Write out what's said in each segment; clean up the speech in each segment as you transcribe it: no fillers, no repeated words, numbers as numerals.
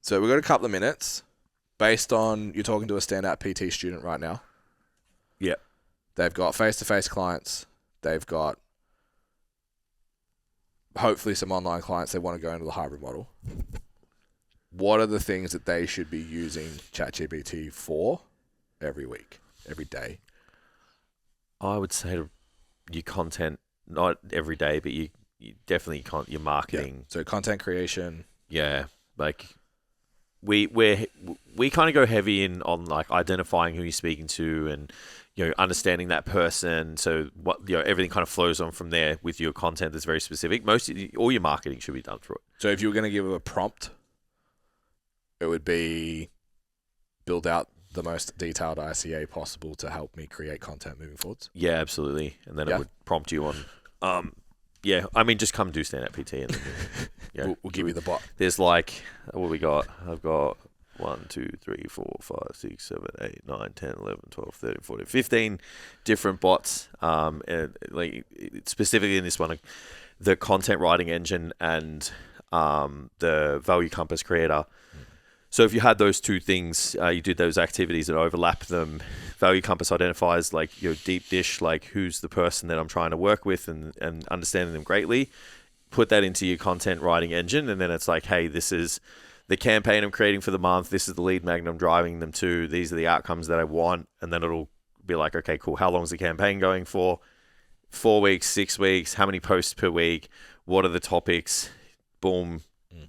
So we've got a couple of minutes based on you're talking to a standout PT student right now. Yep. They've got face-to-face clients. They've got hopefully some online clients. They want to go into the hybrid model. What are the things that they should be using ChatGPT for every week, every day? I would say to your content, not every day, but you definitely can't, your marketing. Yeah. So content creation. Yeah. Like we kind of go heavy in on like identifying who you're speaking to and, understanding that person. So what, everything kind of flows on from there with your content that's very specific. All your marketing should be done through it. So if you were going to give a prompt, it would be build out the most detailed ICA possible to help me create content moving forwards. Yeah, absolutely. And then it would prompt you on, just come do stand-up PT. And then, we'll give you the bot. There's like, what we got? I've got 1, 2, 3, 4, 5, 6, 7, 8, 9, 10, 11, 12, 13, 14, 15 different bots. And like specifically in this one, the content writing engine and the Value Compass Creator. So if you had those two things, you did those activities that overlap them. Value Compass identifies like your deep dish, like who's the person that I'm trying to work with and understanding them greatly. Put that into your content writing engine, and then it's like, hey, this is the campaign I'm creating for the month. This is the lead magnet I'm driving them to. These are the outcomes that I want. And then it'll be like, okay, cool. How long is the campaign going for? 4 weeks, 6 weeks? How many posts per week? What are the topics? Boom.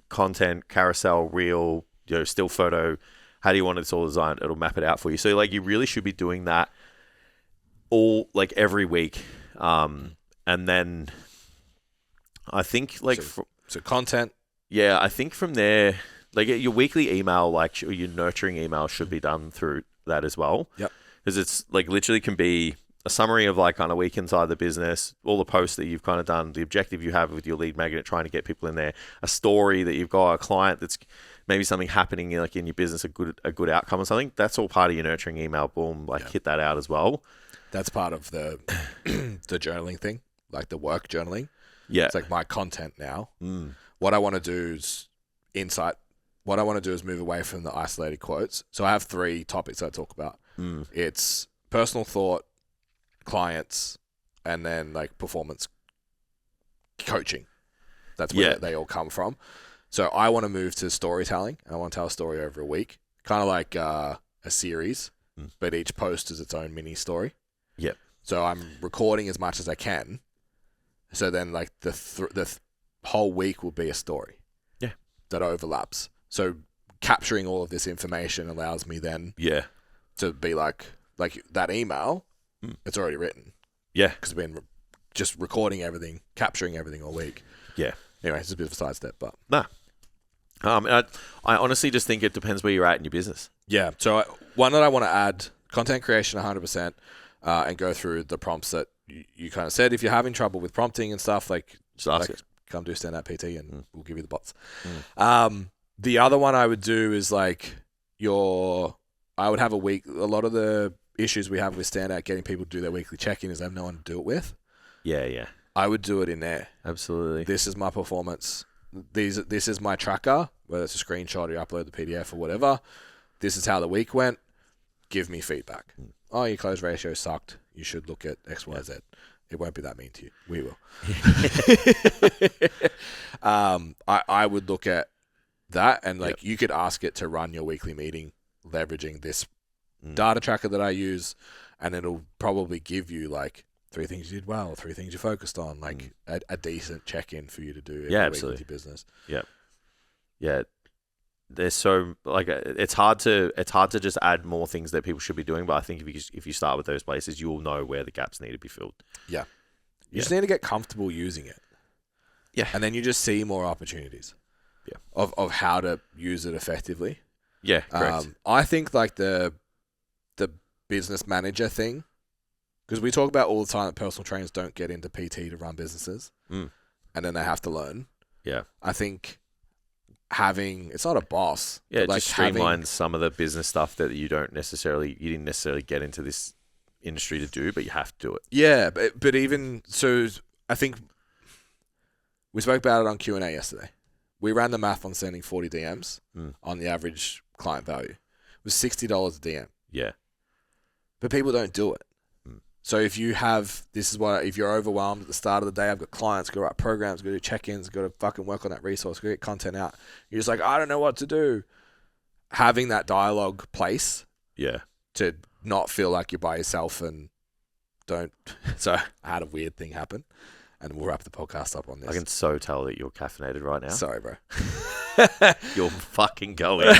Content, carousel, reel, still photo. How do you want it all designed? It'll map it out for you. So like you really should be doing that all like every week. And then I think like so content. Yeah, I think from there, like your weekly email, like your nurturing email should be done through that as well. Yep. Because it's like literally can be a summary of like kind of week inside the business, all the posts that you've kind of done, the objective you have with your lead magnet, trying to get people in there, a story that you've got, a client that's maybe something happening like in your business, a good outcome or something. That's all part of your nurturing email. Boom, hit that out as well. That's part of the the journaling thing, like the work journaling. Yeah. It's like my content now. What I want to do is insight. What I want to do is move away from the isolated quotes. So I have 3 topics I talk about. It's personal thought, clients, and then like performance coaching. That's where they all come from. So I want to move to storytelling. I want to tell a story over a week, kind of like a series, but each post is its own mini story. Yep. So I'm recording as much as I can. So then like the whole week will be a story. Yeah. That overlaps. So capturing all of this information allows me then to be like that email, it's already written. Yeah. Because I've been just recording everything, capturing everything all week. Yeah. Anyway, it's a bit of a sidestep, but... Nah. I honestly just think it depends where you're at in your business. Yeah. So one that I want to add, content creation 100%, and go through the prompts that you kind of said. If you're having trouble with prompting and stuff, like, just ask it. Come do stand-up PT and we'll give you the bots. The other one I would do is like I would have a week. A lot of the issues we have with stand-up getting people to do their weekly check-in is they have no one to do it with. Yeah. I would do it in there. Absolutely. This is my performance. This is my tracker, whether it's a screenshot or you upload the PDF or whatever. This is how the week went. Give me feedback. Oh, your close ratio sucked. You should look at X, Y, Z. It won't be that mean to you. We will. I would look at that and like you could ask it to run your weekly meeting leveraging this data tracker that I use, and it'll probably give you like 3 things you did well, 3 things you focused on, like a decent check-in for you to do every week with your business. Yeah. There's so like it's hard to just add more things that people should be doing, but I think if you start with those places, you'll know where the gaps need to be filled. Yeah. You just need to get comfortable using it. Yeah. And then you just see more opportunities. Yeah. Of how to use it effectively. Yeah, correct. I think like the business manager thing, because we talk about all the time that personal trainers don't get into PT to run businesses, and then they have to learn. Yeah. I think it's not a boss. Yeah, it like just streamlines some of the business stuff that you didn't necessarily get into this industry to do, but you have to do it. Yeah, but even so, I think we spoke about it on Q&A yesterday. we ran the math on sending 40 DMs on the average client value. It was $60 a DM. Yeah. But people don't do it. So if you have, if you're overwhelmed at the start of the day, I've got clients, got to write programs, got to do check-ins, got to fucking work on that resource, got to get content out. You're just like, I don't know what to do. Having that dialogue place to not feel like you're by yourself and don't. So I had a weird thing happen, and we'll wrap the podcast up on this. I can so tell that you're caffeinated right now. Sorry, bro. You're fucking going.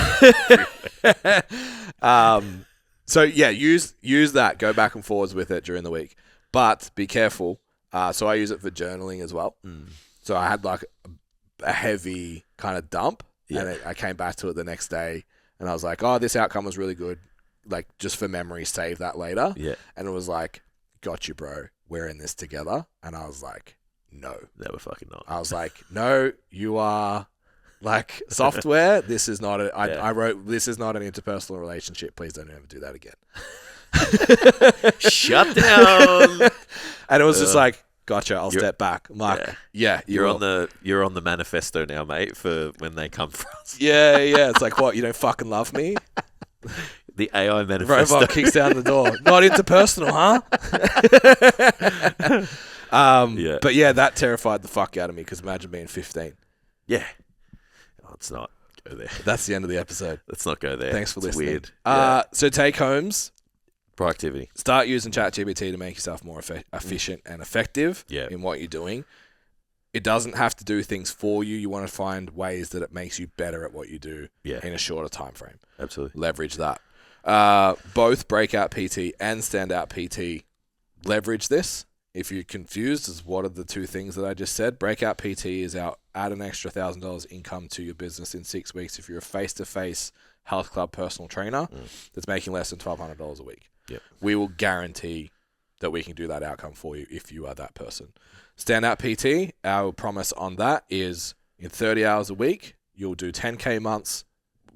So yeah, use that. Go back and forwards with it during the week, but be careful. So I use it for journaling as well. So I had like a heavy kind of dump, and I came back to it the next day, and I was like, "Oh, this outcome was really good." Like just for memory, save that later. Yeah, and it was like, "Got you, bro. We're in this together." And I was like, "No, we're fucking not." I was like, "No, you are." Like software, this is not I wrote, this is not an interpersonal relationship. Please don't ever do that again. Shut down. And it was just like, gotcha, I'll step back. I'm like, you're on the manifesto now, mate, for when they come for us. Yeah. It's like, what, you don't fucking love me? The AI manifesto. Robot kicks down the door. Not interpersonal, huh? But yeah, that terrified the fuck out of me, because imagine being 15. Yeah. Let's not go there. That's the end of the episode. Let's not go there. Thanks for listening. Weird. So take homes. Productivity. Start using ChatGPT to make yourself more efficient and effective in what you're doing. It doesn't have to do things for you. You want to find ways that it makes you better at what you do in a shorter time frame. Absolutely. Leverage that. Both Breakout PT and Standout PT leverage this. If you're confused as what are the two things that I just said, Breakout PT is add an extra $1,000 income to your business in 6 weeks if you're a face-to-face health club personal trainer that's making less than $1,200 a week. Yep. We will guarantee that we can do that outcome for you if you are that person. Standout PT, our promise on that is in 30 hours a week, you'll do 10K months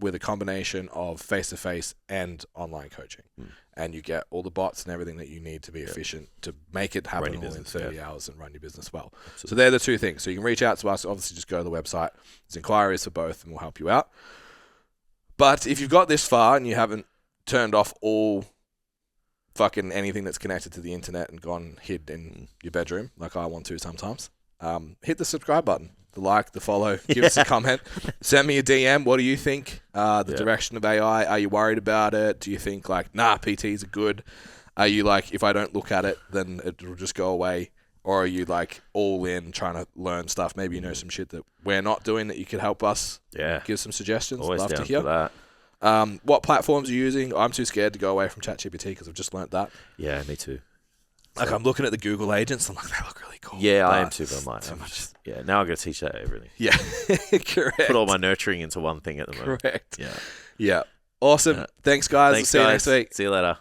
with a combination of face-to-face and online coaching. And you get all the bots and everything that you need to be efficient to make it happen all in 30 hours and run your business well. Absolutely. So they're the two things. So you can reach out to us. Obviously, just go to the website. There's inquiries for both, and we'll help you out. But if you've got this far and you haven't turned off all fucking anything that's connected to the internet and gone hid in your bedroom, like I want to sometimes, hit the subscribe button. The like, the follow, give us a comment, send me a DM. What do you think? The direction of AI, are you worried about it? Do you think like, nah, PTs are good? Are you like, if I don't look at it, then it will just go away? Or are you like all in trying to learn stuff? Maybe you know some shit that we're not doing that you could help us give some suggestions. Always love down to hear. For that. What platforms are you using? I'm too scared to go away from ChatGPT because I've just learnt that. Yeah, me too. Like I'm looking at the Google agents, I'm like, they look really cool. Yeah, I am too, but now I'm going to teach that everything. Yeah, correct. Put all my nurturing into one thing at the moment. Correct. Yeah. Awesome. Thanks, guys. Thanks, See you guys. next week. See you later.